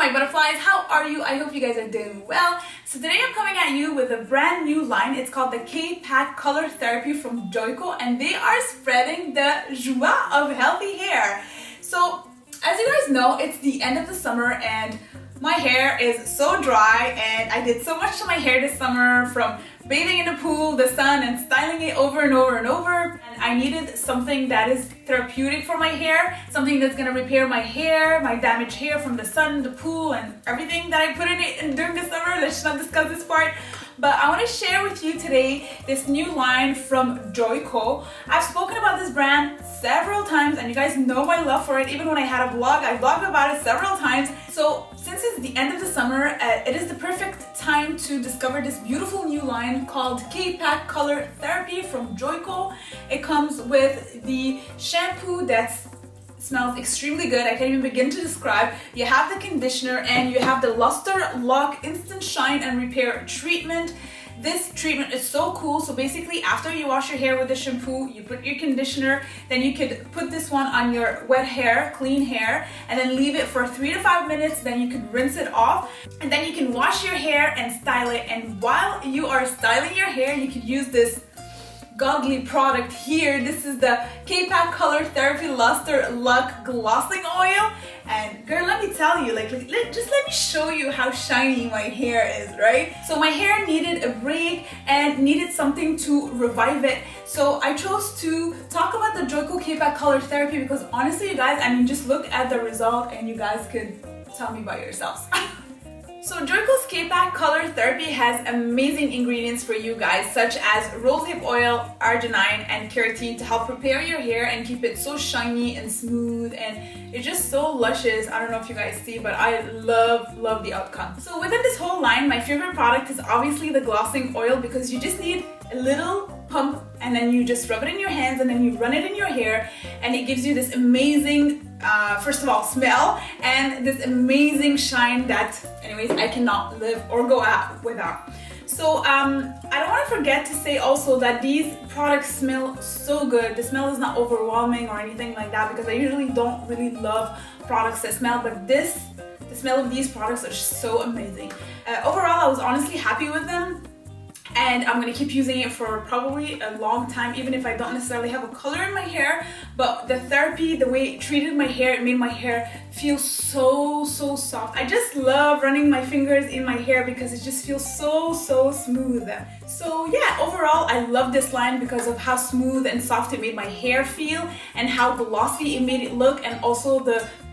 my butterflies, how are you? I hope you guys are doing well. So today I'm coming at you with a brand new line. It's called the K-PAK Color Therapy from JOICO, and they are spreading the joie of healthy hair. So as you guys know, it's the end of the summer and my hair is so dry, and I did so much to my hair this summer, from bathing in the pool, the sun, and styling it over and over and over. And I needed something that is therapeutic for my hair, something that's gonna repair my hair, my damaged hair from the sun, the pool, and everything that I put in it during the summer. Let's not discuss this part. But I want to share with you today this new line from JOICO. I've spoken about this brand several times and you guys know my love for it. Even when I had a blog, I blogged about it several times. So since it's the end of the summer, it is the perfect time to discover this beautiful new line called K-PAK Color Therapy from JOICO. It comes with the shampoo that's smells extremely good. I can't even begin to describe. You have the conditioner and you have the Luster Lock Instant Shine and Repair treatment. This treatment is so cool. So basically, after you wash your hair with the shampoo, you put your conditioner, then you could put this one on your wet hair, clean hair, and then leave it for 3 to 5 minutes. Then you could rinse it off, and then you can wash your hair and style it. And while you are styling your hair, you could use this godly product here. This is the K-PAK Color Therapy Luster Lock Glossing Oil, and girl, let me tell you, just let me show you how shiny my hair is, right? So my hair needed a break and needed something to revive it, so I chose to talk about the JOICO K-PAK Color Therapy because honestly, you guys, I mean, just look at the result and you guys could tell me by yourselves. So JOICO's K-PAK Color Therapy has amazing ingredients for you guys, such as rosehip oil, arginine, and keratin to help repair your hair and keep it so shiny and smooth, and it's just so luscious. I don't know if you guys see, but I love the outcome. So within this whole line, my favorite product is obviously the glossing oil, because you just need a little pump and then you just rub it in your hands and then you run it in your hair, and it gives you this amazing first of all smell and this amazing shine that anyways I cannot live or go out without. So I don't want to forget to say also that these products smell so good. The smell is not overwhelming or anything like that, because I usually don't really love products that smell, but the smell of these products are so amazing. Overall, I was honestly happy with them, and I'm gonna keep using it for probably a long time, even if I don't necessarily have a color in my hair. But the therapy, the way it treated my hair, it made my hair feel so soft. I just love running my fingers in my hair because it just feels so smooth. So yeah, overall I love this line because of how smooth and soft it made my hair feel and how glossy it made it look, and also the